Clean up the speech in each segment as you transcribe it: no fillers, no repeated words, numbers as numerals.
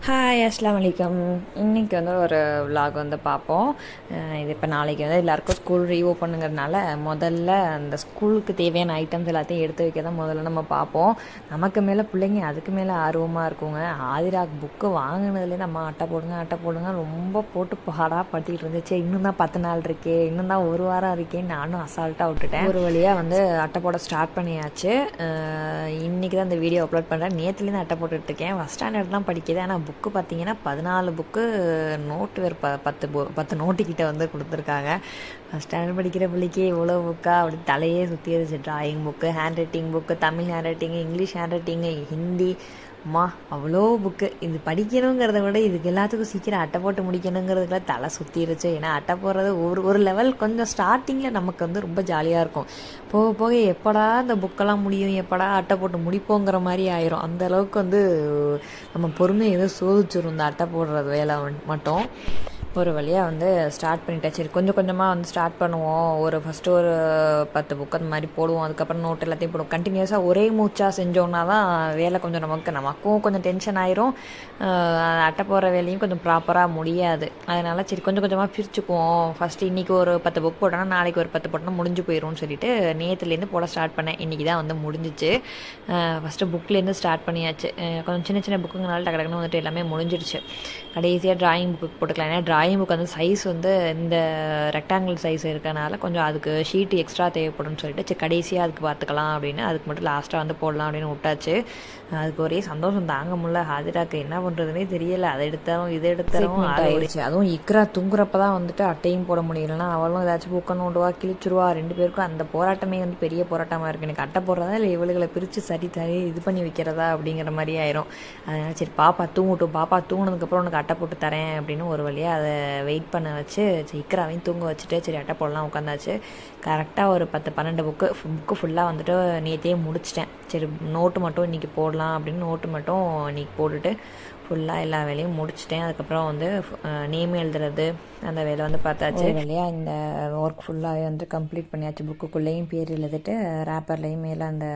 Hi அஸ்ஸலாமு அலைக்கும். இன்றைக்கி வந்து ஒரு விலாக் வந்து பார்ப்போம். இது இப்போ நாளைக்கு வந்து எல்லாேருக்கும் ஸ்கூல் ரீஓப்பனுங்கிறதுனால முதல்ல அந்த ஸ்கூலுக்கு தேவையான ஐட்டம்ஸ் எல்லாத்தையும் எடுத்து வைக்க தான் முதல்ல நம்ம பார்ப்போம். நமக்கு மேலே பிள்ளைங்க அதுக்கு மேலே ஆர்வமாக இருக்குங்க. ஆதிராக் புக்கு வாங்கினதுலேயே நம்ம அட்டை போடுங்க ரொம்ப போட்டு படுத்திக்கிட்டு இருந்துச்சு. இன்னும் தான் 10 நாள் இருக்கே, இன்னும் தான் ஒரு வாரம் இருக்கேன்னு நானும் அசால்ட்டாக விட்டுட்டேன். ஒரு வழியாக வந்து அட்டை போட ஸ்டார்ட் பண்ணியாச்சு. இன்றைக்கி தான் இந்த வீடியோ அப்லோட் பண்ணுறேன். நேற்றுலேருந்து அட்டை போட்டுட்ருக்கேன். ஃபஸ்ட் ஸ்டாண்டர்ட் தான் படிக்குது. ஆனால் புக்கு பார்த்தீங்கன்னா 14 புக்கு, நோட்டு வேறு 10 நோட்டுக்கிட்ட வந்து கொடுத்துருக்காங்க. ஃபஸ்ட் ஸ்டாண்டர்ட் படிக்கிற பிள்ளைக்கு இவ்வளோ புக்கா அப்படி தலையே சுற்றிடுச்சு. Drawing book, handwriting book, Tamil handwriting, English handwriting, Hindi, அவ்வளோ புக்கு. இது படிக்கணுங்கிறத விட இதுக்கு எல்லாத்துக்கும் சீக்கிரம் அட்டை போட்டு முடிக்கணுங்கிறதுக்குள்ள தலை சுற்றிடுச்சு. ஏன்னா அட்டை போடுறது ஒரு லெவல் கொஞ்சம் ஸ்டார்டிங்கில் நமக்கு வந்து ரொம்ப ஜாலியாக இருக்கும். போக போக எப்படா இந்த புக்கெல்லாம் முடியும், எப்படா அட்டை போட்டு முடிப்போங்கிற மாதிரி ஆயிரும். அந்தளவுக்கு வந்து நம்ம பொறுமை ஏதோ சோதிச்சிரும் இந்த அட்டை போடுறது வேலை மட்டும். ஒரு வழியாக வந்து ஸ்டார்ட் பண்ணிட்டேன். சரி, கொஞ்சம் கொஞ்சமாக வந்து ஸ்டார்ட் பண்ணுவோம். ஃபஸ்ட்டு ஒரு 10 புக்கு அந்த மாதிரி போடுவோம். அதுக்கப்புறம் நோட் எல்லாத்தையும் போடுவோம். கண்டினியூஸாக ஒரே மூச்சாக செஞ்சோன்னா தான் வேலை கொஞ்சம் நமக்கும் கொஞ்சம் டென்ஷன் ஆயிரும். அட்டை போடுற வேலையும் கொஞ்சம் ப்ராப்பராக முடியாது. அதனால் சரி கொஞ்சம் கொஞ்சமாக பிரிச்சுக்குவோம். ஃபஸ்ட்டு இன்றைக்கி ஒரு 10 புக் போட்டோன்னா நாளைக்கு ஒரு 10 போட்டோன்னா முடிஞ்சு போயிடும்னு சொல்லிட்டு நேற்றுலேருந்து போட ஸ்டார்ட் பண்ணேன். இன்றைக்கி தான் வந்து முடிஞ்சிச்சு. ஃபஸ்ட்டு புக்லேருந்து ஸ்டார்ட் பண்ணியாச்சு. கொஞ்சம் சின்ன சின்ன புக்குங்கனால டக்குன்னு வந்துட்டு எல்லாமே முடிஞ்சிடுச்சு. கடைசியாக ட்ராயிங் புக்கு போட்டுக்கலாம். ஏன்னா ட்ராயிங் புக் வந்து சைஸ் வந்து இந்த ரெக்டாங்கிள் சைஸ் இருக்கனால கொஞ்சம் அதுக்கு ஷீட்டு எக்ஸ்ட்ரா தேவைப்படும்னு சொல்லிட்டு சரி கடைசியாக அதுக்கு பார்த்துக்கலாம் அப்படின்னு அதுக்கு மட்டும் லாஸ்ட்டாக வந்து போடலாம் அப்படின்னு விட்டாச்சு. அதுக்கு ஒரே சந்தோஷம் தாங்க முடியல. ஹாதிராக்கு என்ன பண்ணுறதுனே தெரியலை. அதை எடுத்தாலும் இதை எடுத்தாலும் ஆயிடுச்சு. அதுவும் இக்ரா தூங்குறப்ப தான் வந்துட்டு அட்டையும் போட முடியலன்னா அவளும் ஏதாச்சும் புக்கை நோண்டுவா, கிழிச்சிருவா. 2 பேருக்கும் அந்த போராட்டமே வந்து பெரிய போராட்டமாக இருக்குது. எனக்கு அட்டை போடுறதா இல்லை இவளுகளை பிரித்து சரி இது பண்ணி வைக்கிறதா அப்படிங்கிற மாதிரி ஆயிரும். அதனால் சரி பாப்பா தூங்கட்டும், பாப்பா தூங்கினதுக்கப்புறம் உனக்கு அட்டை போட்டு தரேன் அப்படின்னு ஒரு வழியாக அதை வெயிட் பண்ண வச்சு இக்ராவையும் தூங்க வச்சுட்டு சரி அட்டை போடலாம் உட்காந்தாச்சு. கரெக்டாக ஒரு 10-12 புக்கு ஃபுல்லாக வந்துட்டு நேற்றையே முடிச்சிட்டேன். சரி நோட்டு மட்டும் இன்றைக்கி போடலாம் அப்படின்னு நோட்டு மட்டும் இன்றைக்கி போட்டுட்டு ஃபுல்லாக எல்லா வேலையும் முடிச்சிட்டேன். அதுக்கப்புறம் வந்து நேம் எழுதுறது அந்த வேலை வந்து பார்த்தாச்சு. வேலையாக இந்த ஒர்க் ஃபுல்லாகவே வந்து கம்ப்ளீட் பண்ணியாச்சு. புக்குக்குள்ளேயும் பேர் எழுதிட்டு ரேப்பர்லேயும் மேலே அந்த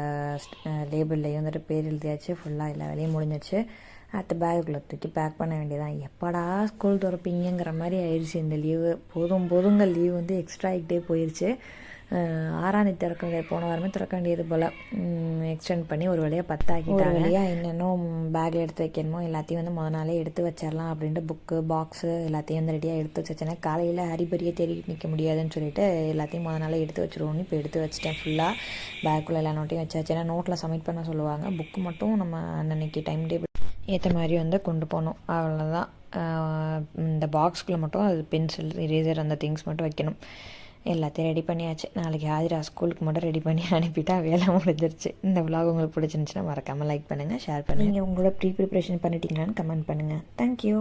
லேபிள்லேயும் வந்துட்டு பேர் எழுதியாச்சு. ஃபுல்லாக எல்லா வேலையும் முடிஞ்சிச்சு. அடுத்த பேக்குள்ளே தூக்கி பேக் பண்ண வேண்டியதான். எப்படா ஸ்கூல் திறப்பீங்கிற மாதிரி ஆயிடுச்சு இந்த லீவு. போதுங்க லீவ் வந்து எக்ஸ்ட்ரா ஆகிட்டே போயிடுச்சு. 6ஆம் தேதி திறக்க போன வாரமே திறக்க வேண்டியது போல் எக்ஸ்டெண்ட் பண்ணி ஒரு வழியாக 10 ஆக்கிட்டாங்க. வழியாக என்னென்னோ பேக்கில் எடுத்து வைக்கணுமோ எல்லாத்தையும் வந்து முதல் நாளே எடுத்து வச்சிடலாம் அப்படின்ட்டு புக்கு பாக்ஸு எல்லாத்தையும் வந்து ரெடியாக எடுத்து வச்சேன்னா காலையில் ஹரிபரியாக தேடிட்டு நிற்க முடியாதுன்னு சொல்லிட்டு எல்லாத்தையும் முதல் நாளே எடுத்து வச்சுருவோன்னு இப்போ எடுத்து வச்சிட்டேன். ஃபுல்லாக பேக்குள்ளே எல்லா நோட்டையும் வச்சாச்சு. ஏன்னா நோட்டில் சப்மிட் பண்ண சொல்லுவாங்க. புக்கு மட்டும் நம்ம அன்னைக்கு டைம் டேபிள் ஏற்ற மாதிரி வந்து கொண்டு போகணும். அவ்வளோதான். இந்த பாக்ஸ்குள்ளே மட்டும் அது பென்சில், எரேசர் அந்த திங்ஸ் மட்டும் வைக்கணும். எல்லாத்தையும் ரெடி பண்ணியாச்சு. நாளைக்கு ஆதிரா ஸ்கூலுக்கு மட்டும் ரெடி பண்ணி அனுப்பிட்டா வேலை முடிஞ்சிருச்சு. இந்த விலாக் உங்களுக்கு பிடிச்சிருந்துச்சுன்னா மறக்காமல் லைக் பண்ணுங்கள், ஷேர் பண்ணுங்கள். நீங்கள் உங்களோட ப்ரிப்ரேஷன் பண்ணிட்டீங்களான்னு கமெண்ட் பண்ணுங்கள். தேங்க்யூ.